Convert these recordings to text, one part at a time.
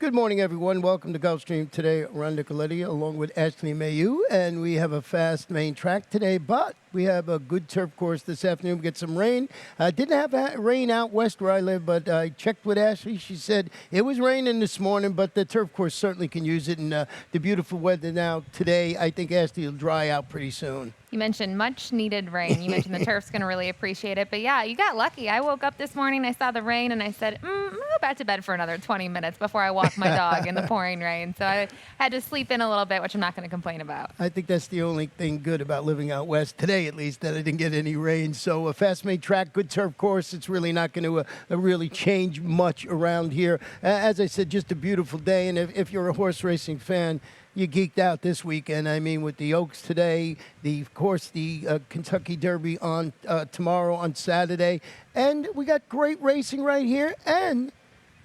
Good morning, everyone. Welcome to Gulfstream today. Ron Nicoletti along with Ashley Mayu, and we have a fast main track today, but we have a good turf course this afternoon. We get some rain. Didn't have rain out west where I live, but I checked with Ashley. She said it was raining this morning, but the turf course certainly can use it. And the beautiful weather now today, I think Ashley will dry out pretty soon. You mentioned much needed rain. You mentioned the turf's going to really appreciate it. But yeah, you got lucky. I woke up this morning, I saw the rain, and I said, I'm going to go back to bed for another 20 minutes before I walk my dog in the pouring rain. So I had to sleep in a little bit, which I'm not going to complain about. I think that's the only thing good about living out west today, at least, that I didn't get any rain. So a fast main track, good turf course. It's really not going to really change much around here. As I said, just a beautiful day. And if you're a horse racing fan, you geeked out this weekend. I mean, with the Oaks today, of course, the Kentucky Derby on tomorrow on Saturday. And we got great racing right here. And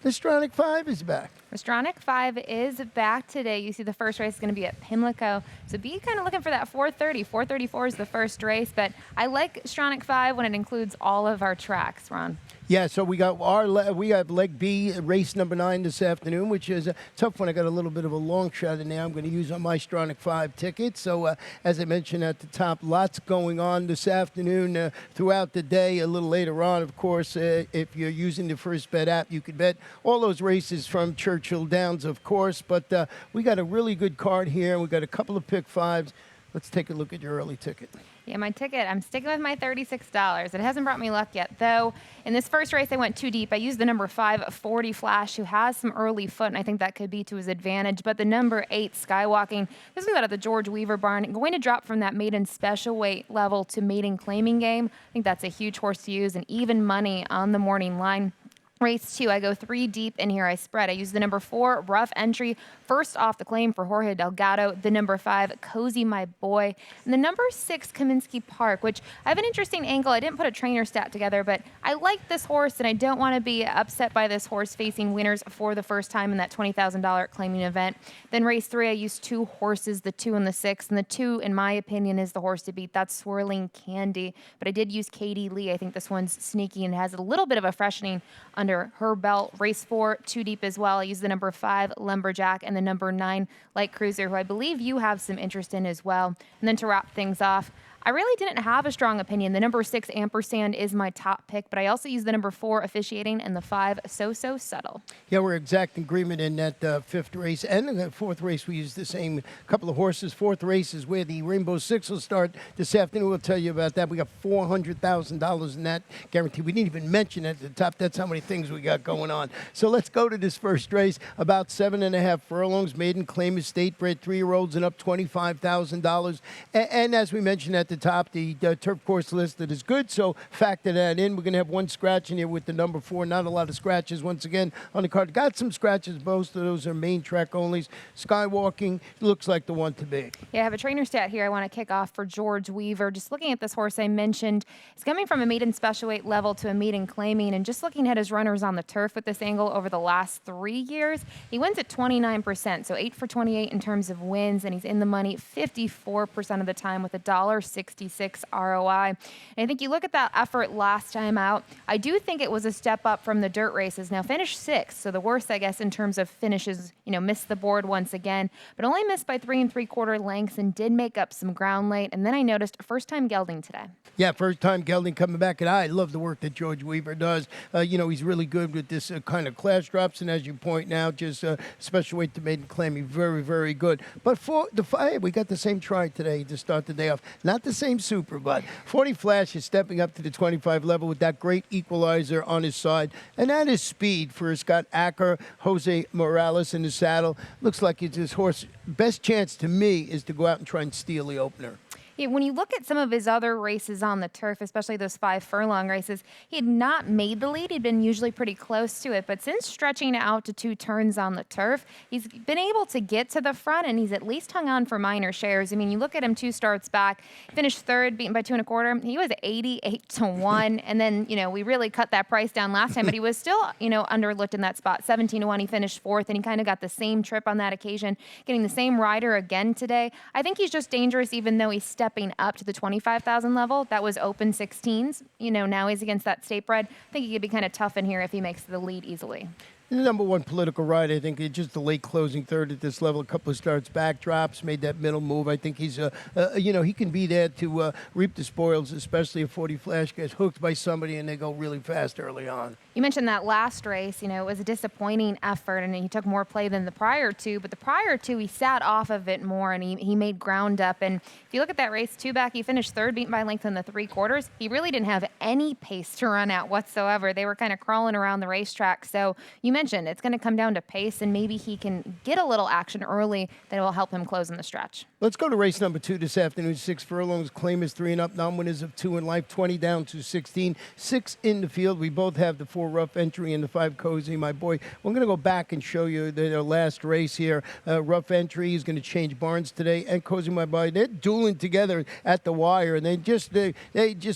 the Stronach 5 is back. Stronach 5 is back today. You see the first race is going to be at Pimlico. So be kind of looking for that 4:30. 4:34 is the first race. But I like Stronach 5 when it includes all of our tracks, Ron. Yeah, so we have leg B, race number 9 this afternoon, which is a tough one. I got a little bit of a long shot in there I'm going to use on my Stronach 5 ticket. So as I mentioned at the top, lots going on this afternoon throughout the day. A little later on, of course, if you're using the First Bet app, you could bet all those races from Churchill Downs, of course. But we got a really good card here. We got a couple of pick fives. Let's take a look at your early ticket. Yeah, my ticket, I'm sticking with my $36. It hasn't brought me luck yet, though. In this first race, I went too deep. I used the number 5, 40 Flash, who has some early foot, and I think that could be to his advantage. But the number 8, Skywalking, this one's out of the George Weaver barn, going to drop from that maiden special weight level to maiden claiming game. I think that's a huge horse to use, and even money on the morning line. Race 2, I go 3 deep in here. I spread. I use the number 4, Rough Entry, first off the claim for Jorge Delgado. The number 5, Cozy My Boy. And the number 6, Kaminsky Park, which I have an interesting angle. I didn't put a trainer stat together, but I like this horse, and I don't want to be upset by this horse facing winners for the first time in that $20,000 claiming event. Then race 3, I used 2 horses, the 2 and the 6. And the 2, in my opinion, is the horse to beat. That's Swirling Candy. But I did use Katie Lee. I think this one's sneaky and has a little bit of a freshening under her belt. Race 4, 2 deep as well. I use the number 5, Lumberjack, and the number 9, Light Cruiser, who I believe you have some interest in as well. And then to wrap things off, I really didn't have a strong opinion. The number 6, Ampersand, is my top pick, but I also use the number 4, Officiating, and the 5, So Subtle. Yeah, we're exact agreement in that fifth race. And in the fourth race, we used the same couple of horses. Fourth race is where the Rainbow Six will start this afternoon. We'll tell you about that. We got $400,000 in that guarantee. We didn't even mention it at the top. That's how many things we got going on. So let's go to this first race. About 7.5 furlongs. Maiden claim estate bred 3-year-olds and up $25,000. And as we mentioned at the top, the turf course listed is good, so factor that in. We're going to have one scratch in here with the number 4. Not a lot of scratches once again on the card. Got some scratches. Most of those are main track onlys. Skywalking looks like the one to be. Yeah, I have a trainer stat here I want to kick off for George Weaver. Just looking at this horse I mentioned, it's coming from a maiden special weight level to a maiden claiming, and just looking at his runners on the turf with this angle over the last 3 years, he wins at 29%, so 8 for 28 in terms of wins, and he's in the money 54% of the time with $1.66 ROI. And I think you look at that effort last time out, I do think it was a step up from the dirt races. Now finished 6th, so the worst, I guess, in terms of finishes, missed the board once again, but only missed by 3 3/4 lengths and did make up some ground late. And then I noticed first-time gelding today. Yeah, first-time gelding coming back, and I love the work that George Weaver does. He's really good with this kind of class drops, and as you point out, just special weight to maiden claiming, very, very good. But for the 5, we got the same try today to start the day off. Not the same super, but 40 Flash is stepping up to the 25 level with that great equalizer on his side, and that is speed for Scott Acker, Jose Morales in the saddle. Looks like it's his horse. Best chance to me is to go out and try and steal the opener. Yeah, when you look at some of his other races on the turf, especially those 5 furlong races, he had not made the lead. He'd been usually pretty close to it. But since stretching out to 2 turns on the turf, he's been able to get to the front, and he's at least hung on for minor shares. I mean, you look at him 2 starts back, finished 3rd, beaten by 2 1/4. He was 88-1. And then, we really cut that price down last time, but he was still, underlooked in that spot. 17-1, he finished 4th, and he kind of got the same trip on that occasion, getting the same rider again today. I think he's just dangerous, even though he stepped stepping up to the 25,000 level. That was open 16s. You know, now he's against that state bred. I think he could be kind of tough in here if he makes the lead easily. The number one political ride, I think, is just the late closing third at this level. A couple of starts back, drops, made that middle move. I think he's, he can be there to reap the spoils, especially if 40 Flash gets hooked by somebody and they go really fast early on. You mentioned that last race, it was a disappointing effort and he took more play than the prior two, but the prior two, he sat off of it more and he made ground up. And if you look at that race, two back, he finished third, beaten by length in the 3/4. He really didn't have any pace to run at whatsoever. They were kind of crawling around the racetrack. So you mentioned it's going to come down to pace and maybe he can get a little action early that will help him close in the stretch. Let's go to race number 2 this afternoon. 6 furlongs, claimers 3 and up, non-winners of 2 in life, 20 down to 16, 6 in the field. We both have the 4 rough entry and the 5 cozy, my boy. We're going to go back and show you the last race here. Rough entry is going to change barns today, and cozy, my boy. They're dueling together at the wire, and they just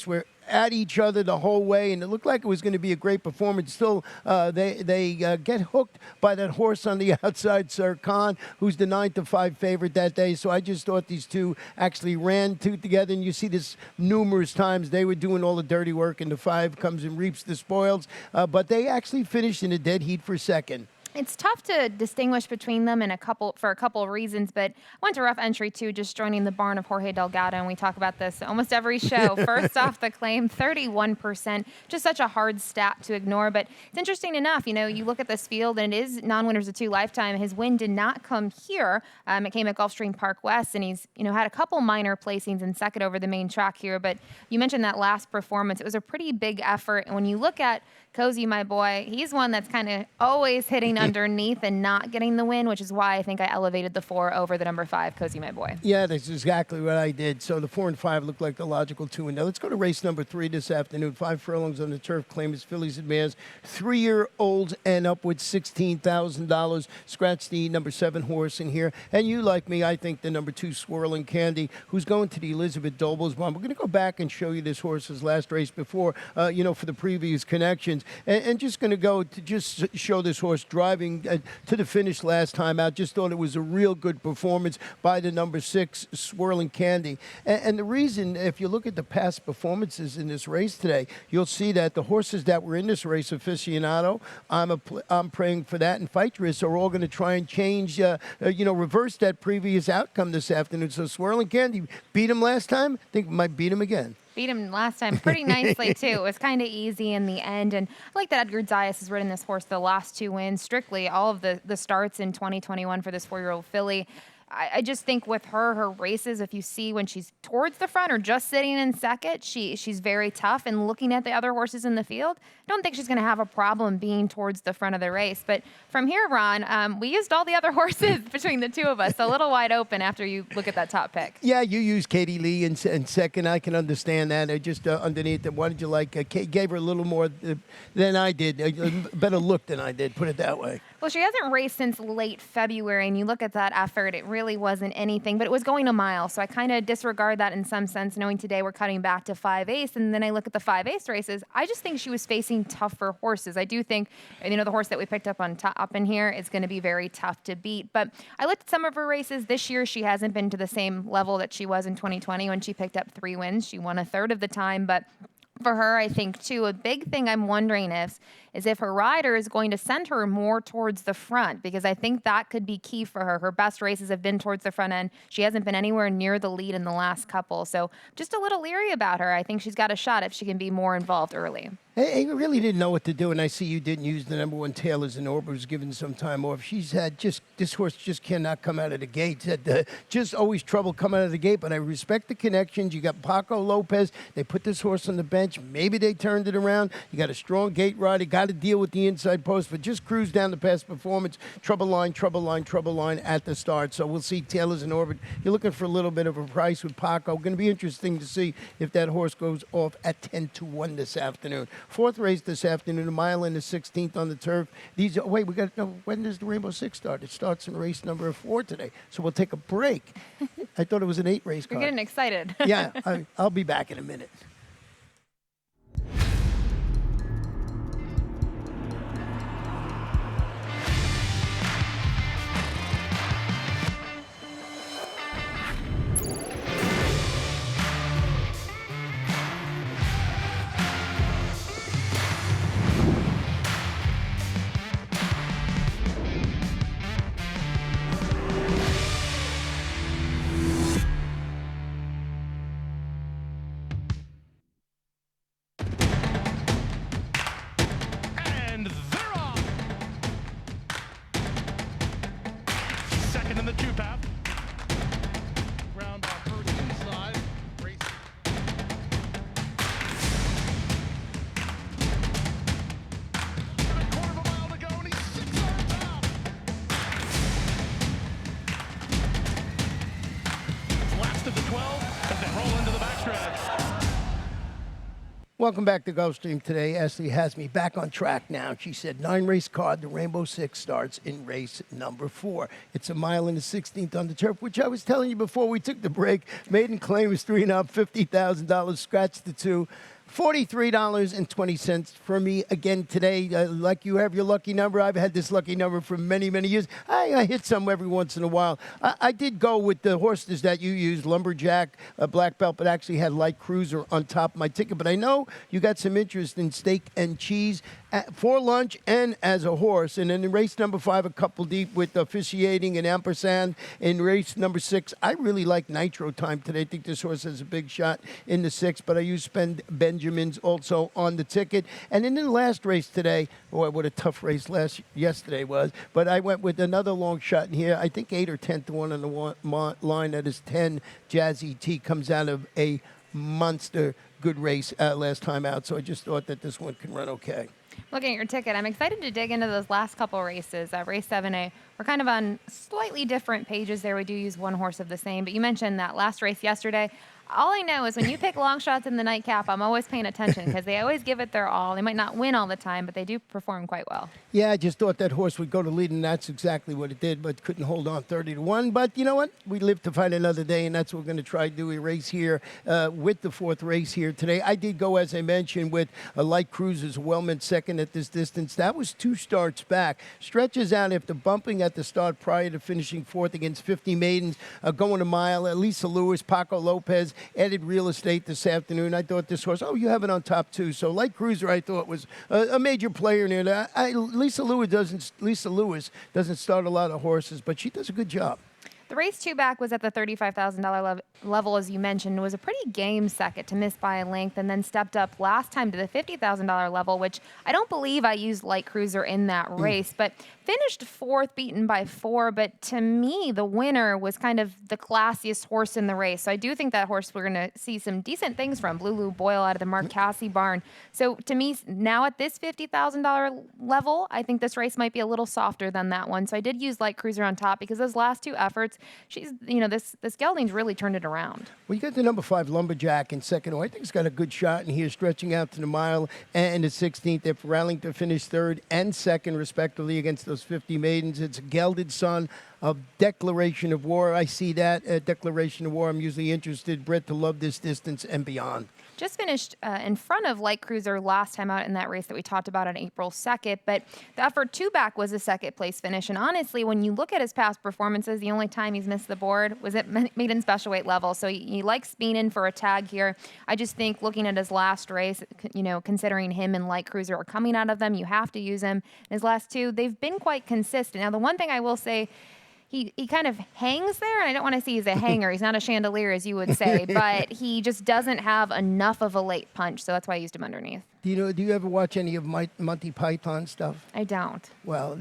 were at each other the whole way, and it looked like it was going to be a great performance. Still, they get hooked by that horse on the outside, Sir Khan, who's the 9-5 favorite that day. So I just thought these two actually ran two together, and you see this numerous times. They were doing all the dirty work, and the 5 comes and reaps the spoils. But they actually finished in a dead heat for second. It's tough to distinguish between them for a couple of reasons, but I went to rough entry too, just joining the barn of Jorge Delgado, and we talk about this almost every show. First off the claim, 31%, just such a hard stat to ignore, but it's interesting enough, you look at this field and it is non-winners of 2 lifetime. His win did not come here. It came at Gulfstream Park West, and he's, had a couple minor placings in second over the main track here, but you mentioned that last performance. It was a pretty big effort, and when you look at Cozy, my boy, he's one that's kind of always hitting underneath and not getting the win, which is why I think I elevated the 4 over the number 5, Cozy, my boy. Yeah, that's exactly what I did. So the 4 and 5 look like the logical 2 and now. Let's go to race number 3 this afternoon. 5 furlongs on the turf. Claimers, fillies, and mares. 3-year-olds and up with $16,000. Scratch the number 7 horse in here. And you, like me, I think the number 2 Swirling Candy, who's going to the Elizabeth Dobles barn. We're going to go back and show you this horse's last race before, for the previous connections. And just going to go to just show this horse driving to the finish last time out. Just thought it was a real good performance by the number 6 Swirling Candy. And the reason, if you look at the past performances in this race today, you'll see that the horses that were in this race, Aficionado, I'm praying for that, and Fight Risk are all going to try and change, reverse that previous outcome this afternoon. So Swirling Candy beat him last time. I think might beat him again. Beat him last time pretty nicely, too. It was kind of easy in the end. And I like that Edgar Zayas has ridden this horse the last 2 wins, strictly all of the starts in 2021 for this 4-year-old filly. I just think with her races, if you see when she's towards the front or just sitting in second, she's very tough. And looking at the other horses in the field, I don't think she's going to have a problem being towards the front of the race. But from here, Ron, we used all the other horses between the two of us, a little wide open after you look at that top pick. Yeah, you used Katie Lee in second. I can understand that. I just underneath it, why did you like? Gave her a little more than I did, a better look than I did. Put it that way. Well, she hasn't raced since late February, and you look at that effort, it really wasn't anything, but it was going a mile, so I kind of disregard that in some sense, knowing today we're cutting back to 5/8, and then I look at the 5/8 races. I just think she was facing tougher horses. I do think, the horse that we picked up on top in here is going to be very tough to beat, but I looked at some of her races. This year, she hasn't been to the same level that she was in 2020 when she picked up 3 wins. She won a third of the time, but for her, I think, too, a big thing I'm wondering is if her rider is going to send her more towards the front, because I think that could be key for her. Her best races have been towards the front end. She hasn't been anywhere near the lead in the last couple. So just a little leery about her. I think she's got a shot if she can be more involved early. I really didn't know what to do, and I see you didn't use the number 1 Taylor's and Orber was given some time off. She's had this horse just cannot come out of the gate. Had just always trouble coming out of the gate, but I respect the connections. You got Paco Lopez. They put this horse on the bench. Maybe they turned it around. You got a strong gate rider. Got to deal with the inside post, but just cruise down the past performance. Trouble line at the start. So we'll see Taylor's and Orbit. You're looking for a little bit of a price with Paco. Going to be interesting to see if that horse goes off at 10-1 this afternoon. 4th race this afternoon, 1 mile in the 16th on the turf. When does the Rainbow Six start? It starts in race number 4 today. So we'll take a break. I thought it was an 8-race card. You're getting excited. Yeah, I'll be back in a minute. Welcome back to Gulfstream today. Ashley has me back on track now. She said 9-race card. The Rainbow Six starts in race number 4. It's a mile and the 16th on the turf, which I was telling you before we took the break. Maiden claim was $350,000. Scratch the 2. $43.20 for me again today. Like you have your lucky number, I've had this lucky number for many, many years. I hit some every once in a while. I did go with the horses that you used, Lumberjack, Black Belt, but actually had Light Cruiser on top of my ticket. But I know you got some interest in Steak and Cheese for lunch and as a horse. And then in race number 5, a couple deep with officiating and ampersand. In race number 6, I really like Nitro Time today. I think this horse has a big shot in the 6, but I used Benjamin's also on the ticket. And then in the last race today, boy, what a tough race yesterday was. But I went with another long shot in here. I think 8 or 10 to 1 on the line. That is 10. Jazzy T comes out of a monster good race last time out. So I just thought that this one can run okay. Looking at your ticket, I'm excited to dig into those last couple races. Race 7A, we're kind of on slightly different pages there. We do use one horse of the same, but you mentioned that last race yesterday. All I know is when you pick long shots in the nightcap, I'm always paying attention because they always give it their all. They might not win all the time, but they do perform quite well. Yeah, I just thought that horse would go to lead, and that's exactly what it did, but couldn't hold on 30 to 1. But you know what? We live to fight another day, and that's what we're going to try to do a race here with the 4th race here today. I did go, as I mentioned, with a Light Cruiser's well-meant second at this distance. That was 2 starts back. Stretches out after bumping at the start prior to finishing 4th against 50 maidens, going a mile. Lisa Lewis, Paco Lopez added real estate this afternoon. I thought this horse, you have it on top too. So Light Cruiser, I thought was a major player in there. Lisa Lewis doesn't start a lot of horses, but she does a good job. The race 2 back was at the $35,000 level, as you mentioned. It was a pretty game second to miss by a length, and then stepped up last time to the $50,000 level, which I don't believe I used Light Cruiser in that race, but finished 4th, beaten by 4. But to me, the winner was kind of the classiest horse in the race. So I do think that horse we're going to see some decent things from. Lulu Boyle out of the Mark Casse barn. So to me, now at this $50,000 level, I think this race might be a little softer than that one. So I did use Light Cruiser on top because those last 2 efforts, this gelding's really turned it around. Well, you got the number 5 Lumberjack in second. I think he's got a good shot in here, stretching out to the mile and the 16th. They're rallying to finish 3rd and 2nd, respectively, against those 50 maidens. It's a gelded son of Declaration of War. I see that Declaration of War. I'm usually interested, Brett, to love this distance and beyond. Just finished in front of Light Cruiser last time out in that race that we talked about on April 2nd, but the effort 2 back was a 2nd place finish. And honestly, when you look at his past performances, the only time he's missed the board was at maiden special weight level. So he likes being in for a tag here. I just think looking at his last race, considering him and Light Cruiser are coming out of them, you have to use him. His last 2, they've been quite consistent. Now, the one thing I will say, he kind of hangs there, and I don't want to say he's a hanger. He's not a chandelier, as you would say, but he just doesn't have enough of a late punch, so that's why I used him underneath. Do you ever watch any of Monty Python stuff? I don't. Well,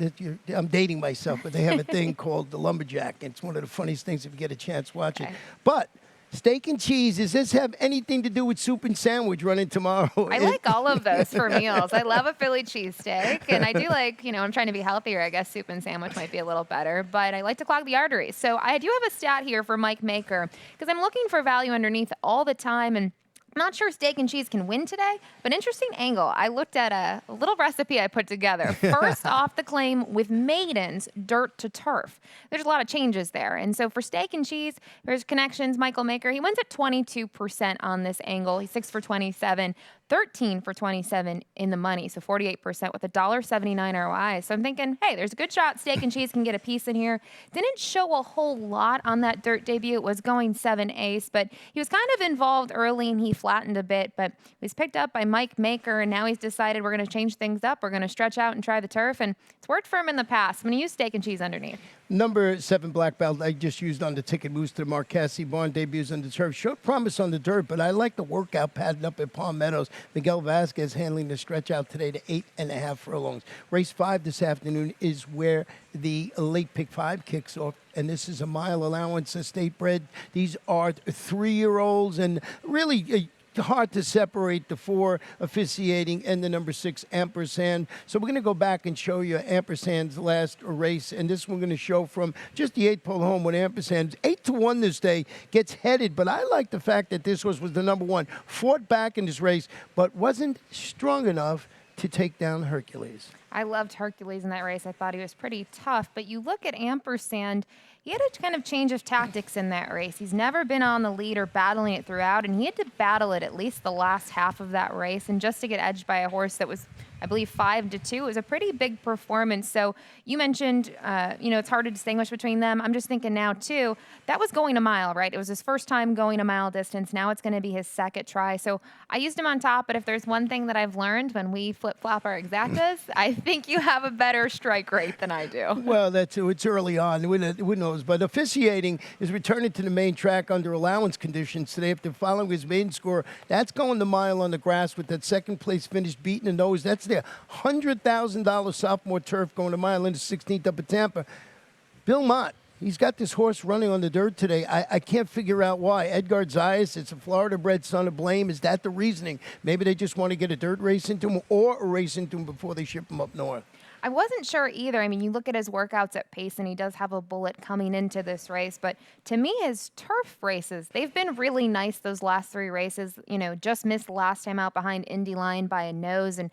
I'm dating myself, but they have a thing called the Lumberjack. It's one of the funniest things if you get a chance, watch it. But Steak and Cheese, does this have anything to do with soup and sandwich running tomorrow? I like all of those for meals. I love a Philly cheesesteak, and I do like, I'm trying to be healthier. I guess soup and sandwich might be a little better, but I like to clog the arteries. So I do have a stat here for Mike Maker because I'm looking for value underneath all the time, and I'm not sure Steak and Cheese can win today, but interesting angle. I looked at a little recipe I put together. First off the claim with maidens, dirt to turf. There's a lot of changes there. And so for Steak and Cheese, there's connections. Michael Maker, he wins at 22% on this angle. He's 6 for 27, 13 for 27 in the money. So 48% with a $1.79 ROI. So I'm thinking, hey, there's a good shot. Steak and Cheese can get a piece in here. Didn't show a whole lot on that dirt debut. It was going 7 ace, but he was kind of involved early and he flattened a bit, but he was picked up by Mike Maker, and now he's decided we're going to change things up. We're going to stretch out and try the turf, and it's worked for him in the past. I'm going to use Steak and Cheese underneath. Number 7 Black Belt I just used on the ticket, moves to the Mark Casse barn, debuts on the turf. Showed promise on the dirt, but I like the workout pattern up at Palm Meadows. Miguel Vasquez handling the stretch out today to 8.5 furlongs. Race 5 this afternoon is where the late pick 5 kicks off, and this is a mile allowance, a state bred. These are 3-year-olds, and really hard to separate the 4 officiating and the number 6 ampersand. So we're going to go back and show you ampersand's last race, and this we're going to show from just the 8th pole home when ampersand 8-1 this day gets headed. But I like the fact that this was the number 1, fought back in this race, but wasn't strong enough to take down Hercules. I loved Hercules in that race. I thought he was pretty tough. But you look at Ampersand, he had a kind of change of tactics in that race. He's never been on the lead or battling it throughout, and he had to battle it at least the last half of that race. And just to get edged by a horse that was, I believe, 5-2, it was a pretty big performance. So you mentioned, it's hard to distinguish between them. I'm just thinking now, too, that was going a mile, right? It was his first time going a mile distance. Now it's going to be his second try. So I used him on top, but if there's one thing that I've learned when we flip-flop our exactas, I think you have a better strike rate than I do. Well, it's early on. Who knows? But officiating is returning to the main track under allowance conditions today after following his maiden score. That's going the mile on the grass with that second-place finish beating the nose. That's their $100,000 sophomore turf going a mile into 16th up at Tampa. Bill Mott, he's got this horse running on the dirt today. I can't figure out why. Edgar Zayas, it's a Florida-bred son of Blame. Is that the reasoning? Maybe they just want to get a dirt race into him or a race into him before they ship him up north. I wasn't sure either. I mean, you look at his workouts at pace, and he does have a bullet coming into this race. But to me, his turf races, they've been really nice those last 3 races. Just missed last time out behind Indy Line by a nose and,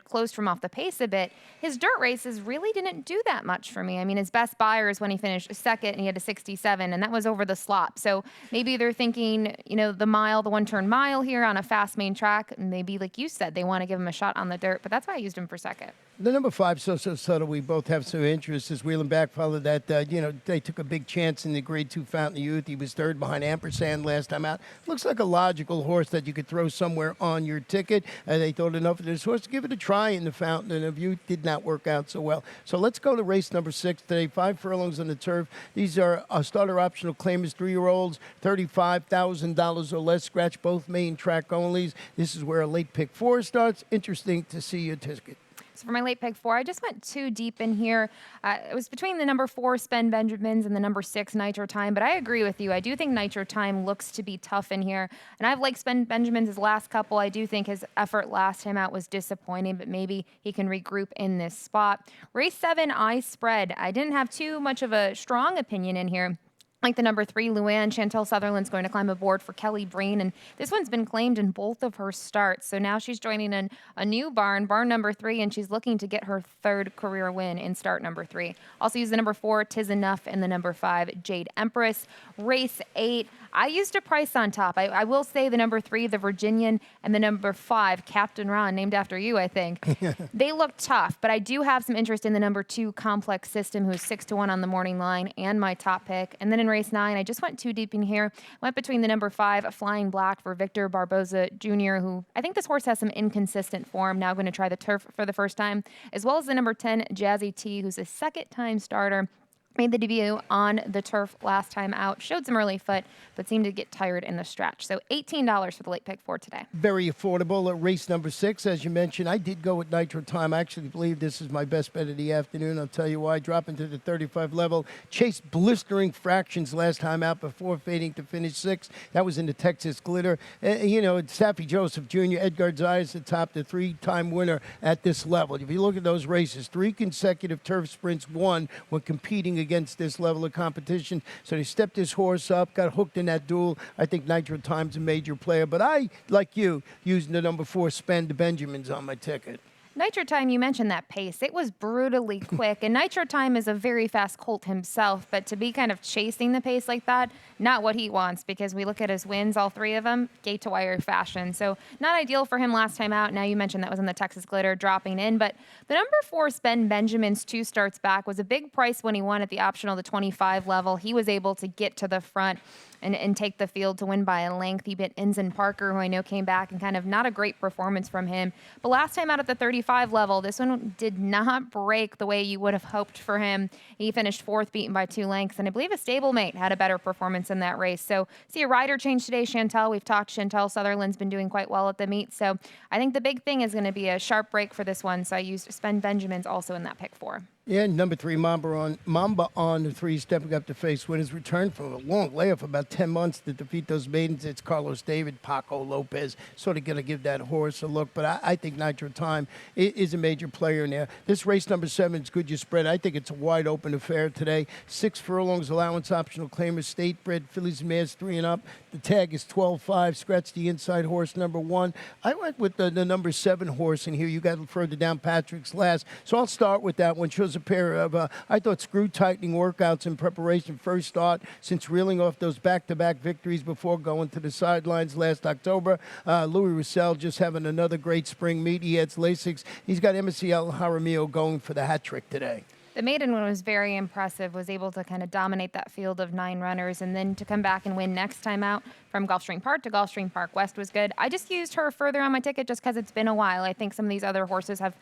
closed from off the pace a bit. His dirt races really didn't do that much for me. I mean, his best buyer is when he finished second, and he had a 67, and that was over the slop. So maybe they're thinking, the one-turn mile here on a fast main track. Maybe, like you said, they want to give him a shot on the dirt. But that's why I used him for second. The number 5, So Subtle, we both have some interest. As Wheeling back followed that, they took a big chance in the Grade 2 Fountain of Youth. He was third behind Ampersand last time out. Looks like a logical horse that you could throw somewhere on your ticket. They thought enough of this horse to give it a try in the Fountain of Youth. Did not work out so well. So let's go to race number 6 today. 5 furlongs on the turf. These are starter optional claimers, 3-year-olds, $35,000 or less. Scratch both main track onlys. This is where a late pick 4 starts. Interesting to see your ticket. So for my late pick 4, I just went too deep in here. It was between the number 4, Spend Benjamins, and the number 6, Nitro Time. But I agree with you. I do think Nitro Time looks to be tough in here. And I've liked Spend Benjamins his last couple. I do think his effort last time out was disappointing, but maybe he can regroup in this spot. Race 7, I Spread. I didn't have too much of a strong opinion in here. Like the number 3, Luann, Chantel Sutherland's going to climb aboard for Kelly Breen, and this one's been claimed in both of her starts. So now she's joining in a new barn number 3, and she's looking to get her 3rd career win in start number 3. Also use the number 4, Tis Enough, and the number 5, Jade Empress. Race 8, I used a price on top. I will say the number 3, the Virginian, and the number 5, Captain Ron, named after you, I think. They look tough, but I do have some interest in the number 2, Complex System, who's 6-1 on the morning line, and my top pick. And then in race 9, I just went too deep in here. Went between the number 5, Flying Black, for Victor Barboza Jr., who I think this horse has some inconsistent form. Now going to try the turf for the first time, as well as the number 10, Jazzy T, who's a second-time starter. Made the debut on the turf last time out. Showed some early foot, but seemed to get tired in the stretch. So $18 for the late pick 4 today. Very affordable at race number 6. As you mentioned, I did go with Nitro Time. I actually believe this is my best bet of the afternoon. I'll tell you why. Dropping to the 35 level. Chased blistering fractions last time out before fading to finish 6th. That was in the Texas Glitter. Saffy Joseph Jr., Edgar Zayas atop, the 3-time winner at this level. If you look at those races, 3 consecutive turf sprints won when competing against this level of competition. So they stepped his horse up, got hooked in that duel. I think Nitro Time's a major player, but I, like you, using the number 4, Spend Benjamins on my ticket. Nitro Time, you mentioned that pace. It was brutally quick, and Nitro Time is a very fast colt himself, but to be kind of chasing the pace like that, not what he wants, because we look at his wins, all 3 of them, gate-to-wire fashion. So not ideal for him last time out. Now you mentioned that was in the Texas Glitter, dropping in, but the number 4, Spend Benjamins, 2 starts back, was a big price when he won at the optional, the 25 level. He was able to get to the front and take the field to win by a length. He beat Ensign Parker, who I know came back, and kind of not a great performance from him. But last time out at the 35 level, this one did not break the way you would have hoped for him. He finished 4th, beaten by 2 lengths, and I believe a stablemate had a better performance in that race. So see a rider change today, Chantel. We've talked. Chantel Sutherland's been doing quite well at the meet. So I think the big thing is going to be a sharp break for this one. So I used Spend Benjamins also in that pick 4. Yeah, number 3, Mamba on the 3, stepping up to face winners. Returned from a long layoff, about 10 months to defeat those maidens. It's Carlos David, Paco Lopez, sort of going to give that horse a look. But I think Nitro Time is a major player in there. This race number 7 is good. You spread. I think it's a wide open affair today. 6 furlongs, allowance, optional claimers, state bred, fillies and mares 3 and up. The tag is 12-5. Scratch the inside horse number 1. I went with the number 7 horse in here. You got further down Patrick's last. So I'll start with that one. Shows a pair of, I thought, screw-tightening workouts in preparation. First start since reeling off those back-to-back victories before going to the sidelines last October. Louis Roussel just having another great spring meet. He heads Lasix. He's got MCL Jaramillo going for the hat trick today. The maiden one was very impressive, was able to kind of dominate that field of 9 runners, and then to come back and win next time out from Gulfstream Park to Gulfstream Park West was good. I just used her further on my ticket just because it's been a while. I think some of these other horses have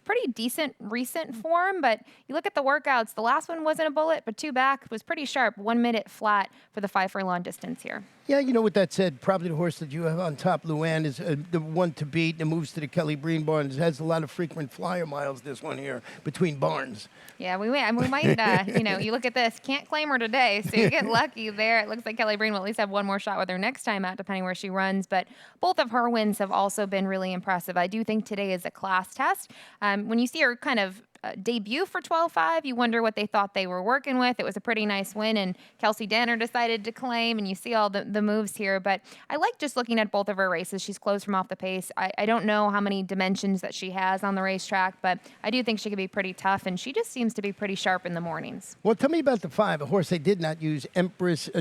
pretty decent recent form, but you look at the workouts, the last one wasn't a bullet, but 2 back was pretty sharp, 1 minute flat for the 5 furlong distance here. Yeah, you know, with that said, probably the horse that you have on top, Luann, is the one to beat and moves to the Kelly Breen barn. It has a lot of frequent flyer miles, this one here, between barns. Yeah, we might, you look at this, can't claim her today, so you get lucky there. It looks like Kelly Breen will at least have one more shot with her next time out, depending where she runs. But both of her wins have also been really impressive. I do think today is a class test. When you see her kind of debut for 12-5, you wonder what they thought they were working with. It was a pretty nice win, and Kelsey Danner decided to claim, and you see all the moves here. But I like just looking at both of her races. She's closed from off the pace. I don't know how many dimensions that she has on the racetrack, but I do think she could be pretty tough, and she just seems to be pretty sharp in the mornings. Well, tell me about the 5, a horse they did not use,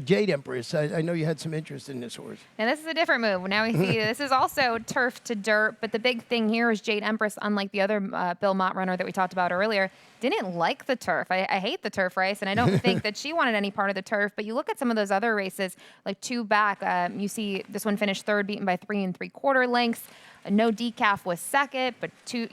Jade Empress. I know you had some interest in this horse. Now, this is a different move. Now we see this is also turf to dirt, but the big thing here is Jade Empress, unlike the other Bill Mott runner that we talked about earlier, didn't like the turf. I hate the turf race, and I don't think that she wanted any part of the turf. But you look at some of those other races, like 2 back, you see this one finished 3rd, beaten by 3 3/4 lengths. No decaf was second, but 3,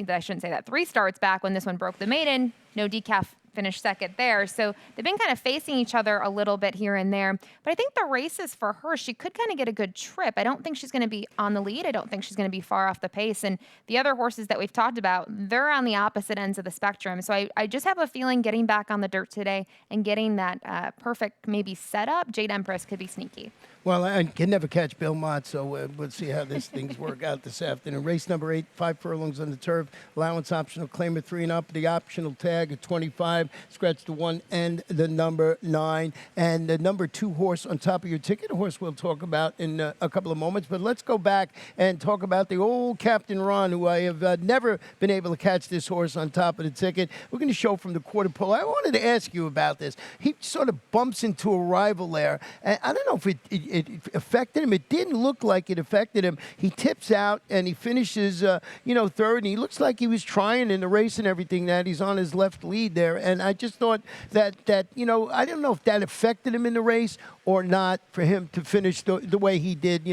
I shouldn't say that, 3 starts back when this one broke the maiden. No decaf finished second there. So they've been kind of facing each other a little bit here and there. But I think the races for her, she could kind of get a good trip. I don't think she's going to be on the lead. I don't think she's going to be far off the pace. And the other horses that we've talked about, they're on the opposite ends of the spectrum. So I just have a feeling getting back on the dirt today and getting that perfect maybe setup, Jade Empress could be sneaky. Well, I can never catch Bill Mott, so we'll see how these things work out this afternoon. Race number 8, 5 furlongs on the turf. Allowance optional claimer 3 and up. The optional tag at 25. Scratch the 1 and the number 9. And the number 2 horse on top of your ticket, a horse we'll talk about in a couple of moments. But let's go back and talk about the old Captain Ron, who I have never been able to catch this horse on top of the ticket. We're going to show from the quarter pole. I wanted to ask you about this. He sort of bumps into a rival there. And I don't know if it affected him. It didn't look like it affected him. He tips out and he finishes, 3rd, and he looks like he was trying in the race and everything. That he's on his left lead there, and I just thought that I don't know if that affected him in the race or not for him to finish the way he did.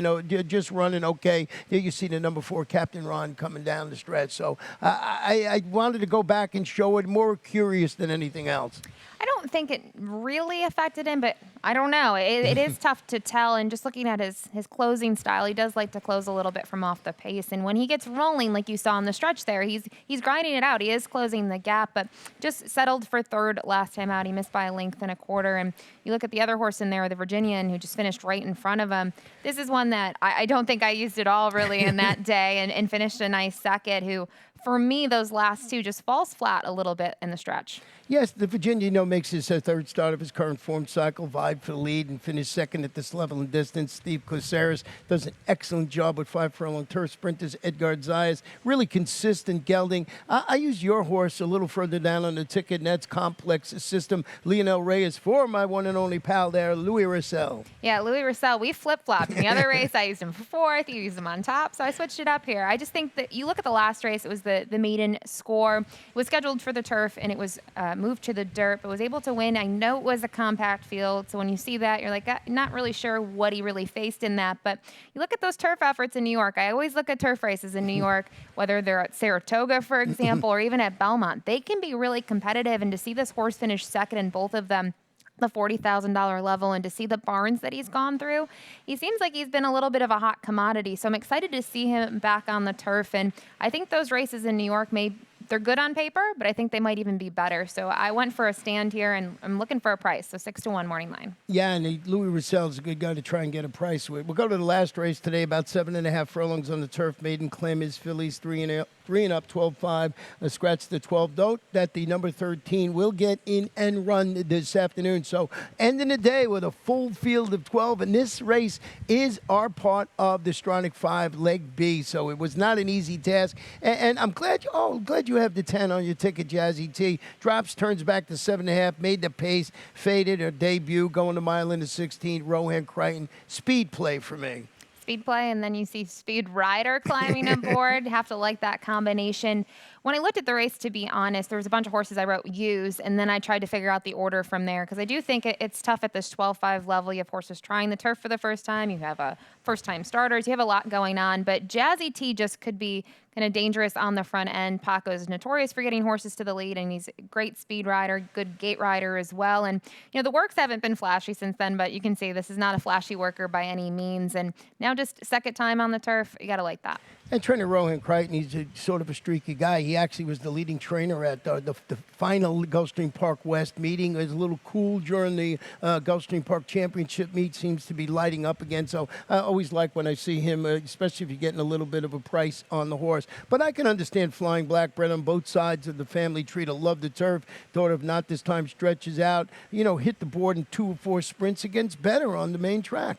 Just running okay. There you see the number 4 Captain Ron coming down the stretch. So I wanted to go back and show it. More curious than anything else. I don't think it really affected him, but I don't know. It is tough to tell. And just looking at his closing style, he does like to close a little bit from off the pace. And when he gets rolling, like you saw on the stretch there, he's grinding it out. He is closing the gap, but just settled for 3rd last time out. He missed by 1.25 lengths. And you look at the other horse in there, the Virginian, who just finished right in front of him. This is one that I don't think I used at all really in that day and finished a nice second, who, for me, those last 2 just falls flat a little bit in the stretch. Yes, the Virginia, makes his 3rd start of his current form cycle, vied for the lead and finished 2nd at this level and distance. Steve Caceres does an excellent job with 5 furlong turf sprinters. Edgar Zayas, really consistent gelding. I use your horse a little further down on the ticket, and that's Complex System. Lionel Reyes for my one and only pal there, Louis Roussel. Yeah, Louis Roussel, we flip-flopped. In the other race, I used him for 4th. You used him on top, so I switched it up here. I just think that you look at the last race, it was the maiden score. It was scheduled for the turf, and it was moved to the dirt, but was able to win. I know it was a compact field, so when you see that, you're like, not really sure what he really faced in that. But you look at those turf efforts in New York. I always look at turf races in New York, whether they're at Saratoga, for example, or even at Belmont. They can be really competitive, and to see this horse finish 2nd in both of them, the $40,000 level, and to see the barns that he's gone through, he seems like he's been a little bit of a hot commodity. So I'm excited to see him back on the turf, and I think those races in New York may they're good on paper, but I think they might even be better. So I went for a stand here, and I'm looking for a price. So 6-1 morning line. Yeah, and Louis Russell's a good guy to try and get a price with. We'll go to the last race today, about 7.5 furlongs on the turf. Maiden Claim is Phillies 3 and up, 12-5. Scratch the 12. Note that the number 13 will get in and run this afternoon. So ending the day with a full field of 12, and this race is our part of the Stronach 5 Leg B. So it was not an easy task, and I'm glad you have the 10 on your ticket, Jazzy T. Drops, turns back to 7.5, made the pace, faded her debut, going to mile into 16. Rohan Crichton, speed play for me. Speed play, and then you see Speed Rider climbing aboard. Have to like that combination. When I looked at the race, to be honest, there was a bunch of horses I wrote use, and then I tried to figure out the order from there, because I do think it's tough at this 12-5 level. You have horses trying the turf for the first time. You have first-time starters. You have a lot going on, but Jazzy T just could be kind of dangerous on the front end. Paco is notorious for getting horses to the lead, and he's a great speed rider, good gate rider as well. And, the works haven't been flashy since then, but you can see this is not a flashy worker by any means. And now just second time on the turf, you got to like that. And trainer Rohan Crichton, he's sort of a streaky guy. He actually was the leading trainer at the final Gulfstream Park West meeting. It was a little cool during the Gulfstream Park Championship meet. Seems to be lighting up again. So I always like when I see him, especially if you're getting a little bit of a price on the horse. But I can understand Flying Black, bred on both sides of the family tree to love the turf. Thought of not this time stretches out. Hit the board in 2 or 4 sprints against better on the main track.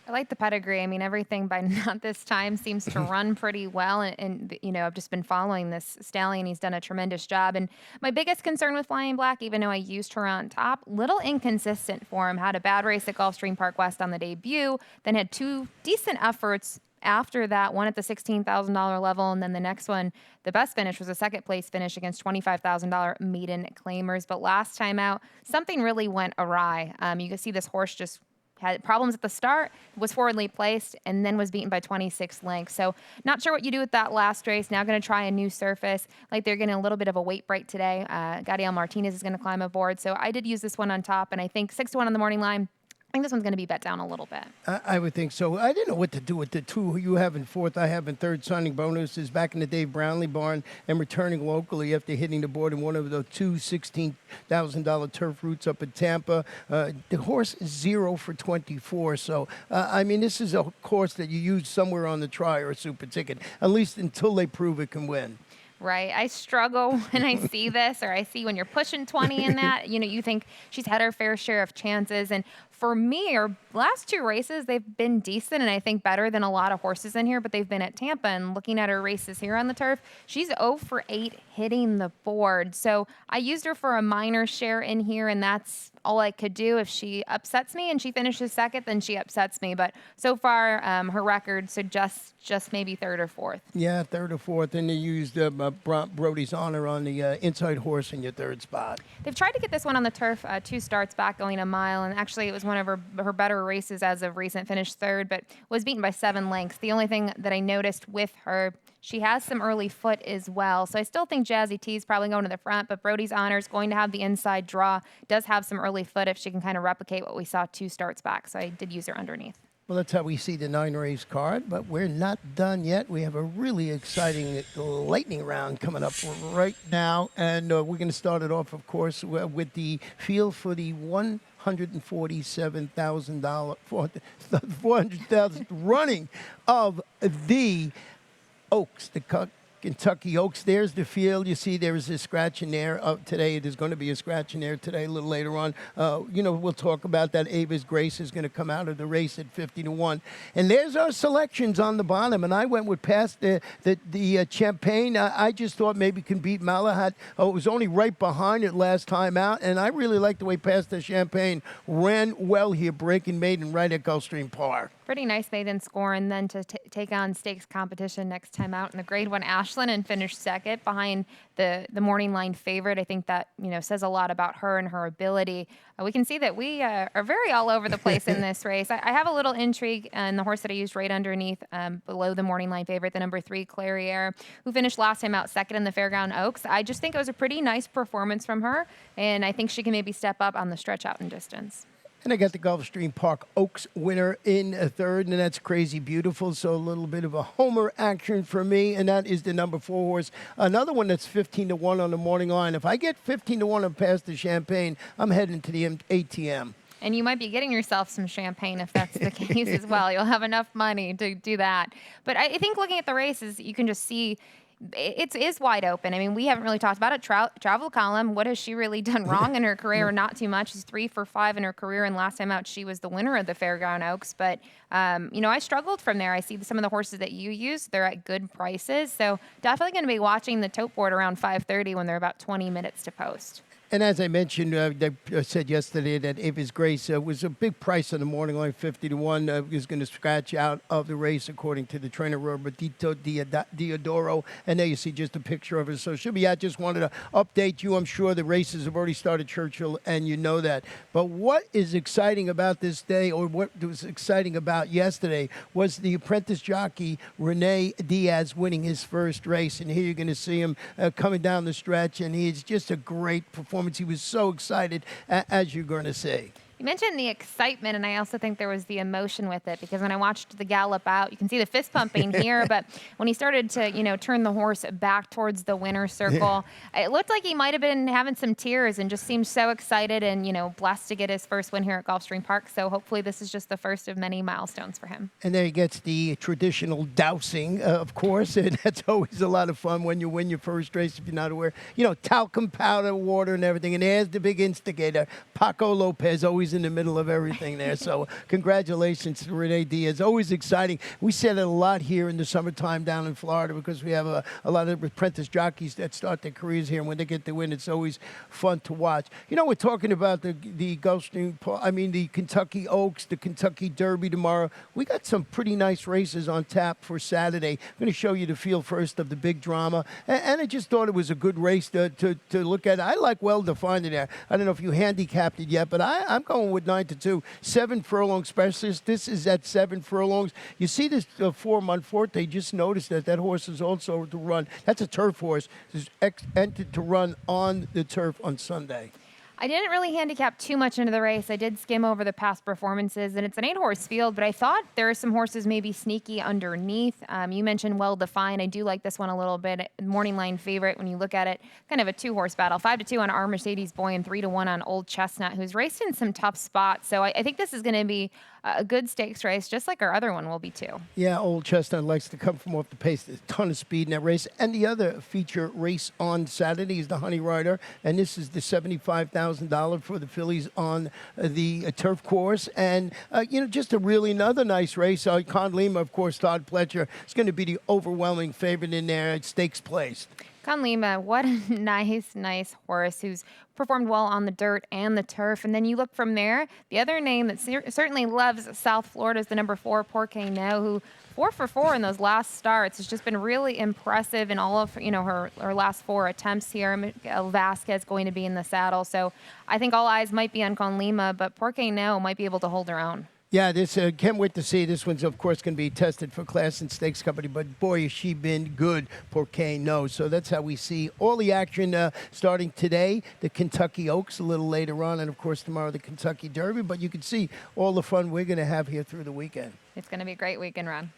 I like the pedigree. I mean, everything by not this time seems to run pretty well. And I've just been following this stallion. He's done a tremendous job. And my biggest concern with Flying Black, even though I used her on top, little inconsistent for him. Had a bad race at Gulfstream Park West on the debut, then had 2 decent efforts after that, one at the $16,000 level, and then the next one, the best finish was a second place finish against $25,000 maiden claimers. But last time out, something really went awry. You can see this horse just had problems at the start, was forwardly placed, and then was beaten by 26 lengths. So not sure what you do with that last race. Now going to try a new surface. Like they're getting a little bit of a weight break today. Gadiel Martinez is going to climb aboard. So I did use this one on top, and I think 6-1 on the morning line. I think this one's going to be bet down a little bit. I would think so. I didn't know what to do with the 2 you have in 4th. I have in 3rd. Signing bonuses back in the Dave Brownlee barn and returning locally after hitting the board in one of the 2 $16,000 turf routes up in Tampa. The horse is 0 for 24. So, this is a course that you use somewhere on the try or a super ticket, at least until they prove it can win. Right. I struggle when I see this, or I see when you're pushing 20 in that, you think she's had her fair share of chances. And for me, her last 2 races, they've been decent, and I think better than a lot of horses in here, but they've been at Tampa. And looking at her races here on the turf, she's 0 for 8 hitting the board. So I used her for a minor share in here, and that's all I could do. If she upsets me and she finishes second, then she upsets me. But so far, her record suggests just maybe 3rd or 4th. Yeah, 3rd or 4th, and they used Brody's Honor on the inside horse in your 3rd spot. They've tried to get this one on the turf 2 starts back, going a mile, and actually it was one of her better races as of recent. Finished 3rd, but was beaten by 7 lengths. The only thing that I noticed with her, she has some early foot as well. So I still think Jazzy T is probably going to the front, but Brody's Honor is going to have the inside draw. Does have some early foot if she can kind of replicate what we saw 2 starts back. So I did use her underneath. Well, that's how we see the 9-race card, but we're not done yet. We have a really exciting lightning round coming up right now, and we're going to start it off, of course, with the field for the $147,000, 400,000 running of the Oaks, the Kentucky Oaks. There's the field. You see there is a scratch in there today. There's going to be a scratch in there today a little later on. We'll talk about that. Avis Grace is going to come out of the race at 50-1. And there's our selections on the bottom. And I went with past the Champagne. I just thought maybe can beat Malahat. It was only right behind it last time out. And I really like the way past the Champagne ran well here, breaking maiden right at Gulfstream Park. Pretty nice maiden score, and then to take on stakes competition next time out in the Grade 1 Ashland and finish second behind the morning line favorite. I think that says a lot about her and her ability. We can see that we are very all over the place in this race. I have a little intrigue in the horse that I used right underneath below the morning line favorite, the number 3 Clairiere, who finished last time out second in the Fairground Oaks. I just think it was a pretty nice performance from her, and I think she can maybe step up on the stretch out in distance. And I got the Gulfstream Park Oaks winner in a third, and that's Crazy Beautiful. So a little bit of a homer action for me, and that is the number 4 horse. Another one that's 15-1 on the morning line. If I get 15-1 and past the Champagne, I'm heading to the ATM. And you might be getting yourself some champagne if that's the case as well. You'll have enough money to do that. But I think looking at the races, you can just see it is wide open. I mean, we haven't really talked about it. Travel Column, what has she really done wrong in her career? Not too much. She's 3 for 5 in her career, and last time out, she was the winner of the Fairground Oaks. But, I struggled from there. I see some of the horses that you use. They're at good prices. So definitely going to be watching the tote board around 5:30 when they're about 20 minutes to post. And as I mentioned, I said yesterday that Avis Grace was a big price on the morning line, 50-1, is going to scratch out of the race, according to the trainer, Robertito Diodoro. And there you see just a picture of her. So she'll be out. Just wanted to update you. I'm sure the races have already started, Churchill, and you know that. But what is exciting about this day, or what was exciting about yesterday, was the apprentice jockey, Rene Diaz, winning his first race. And here you're going to see him coming down the stretch, and he's just a great performance. He was so excited, as you're going to see. You mentioned the excitement, and I also think there was the emotion with it, because when I watched the gallop out, you can see the fist pumping here, but when he started to, turn the horse back towards the winner's circle, it looked like he might have been having some tears and just seemed so excited and, blessed to get his first win here at Gulfstream Park. So hopefully this is just the first of many milestones for him. And there he gets the traditional dousing, of course, and that's always a lot of fun when you win your first race, if you're not aware. Talcum powder, water, and everything. And there's the big instigator, Paco Lopez, always in the middle of everything there. So congratulations to Rene Diaz. Always exciting. We said it a lot here in the summertime down in Florida, because we have a lot of apprentice jockeys that start their careers here, and when they get the win, it's always fun to watch. We're talking about the Gulfstream, the Kentucky Oaks, the Kentucky Derby tomorrow. We got some pretty nice races on tap for Saturday. I'm going to show you the field first of the big drama, and I just thought it was a good race to look at. I like Well Defined in there. I don't know if you handicapped it yet, but I'm going with 9-2. 7 furlong specialist. This is at 7 furlongs. You see this 4 Monforte. Just noticed that horse is also to run. That's a turf horse. Is entered to run on the turf on Sunday. I didn't really handicap too much into the race. I did skim over the past performances, and it's an 8-horse field, but I thought there are some horses maybe sneaky underneath. You mentioned Well Defined. I do like this one a little bit. Morning line favorite when you look at it. Kind of a 2-horse battle. 5-2 on Our Mercedes Boy and 3-1 on Old Chestnut, who's raced in some tough spots. So I think this is going to be a good stakes race, just like our other one will be too. Yeah, Old Chestnut likes to come from off the pace. There's a ton of speed in that race. And the other feature race on Saturday is the Honey Rider, and this is the $75,000 for the fillies on the turf course. And, just a really another nice race. Con Lima, of course, Todd Pletcher is going to be the overwhelming favorite in there at stakes placed. Con Lima, what a nice horse who's performed well on the dirt and the turf. And then you look from there, the other name that certainly loves South Florida is the number 4, Porque No, who 4 for 4 in those last starts has just been really impressive in all of her last 4 attempts here. Miguel Vasquez going to be in the saddle. So I think all eyes might be on Con Lima, but Porque No might be able to hold her own. Yeah, this can't wait to see. This one's, of course, going to be tested for Class and Stakes Company, but boy, has she been good for No. So that's how we see all the action starting today. The Kentucky Oaks a little later on, and, of course, tomorrow the Kentucky Derby. But you can see all the fun we're going to have here through the weekend. It's going to be a great weekend, Ron.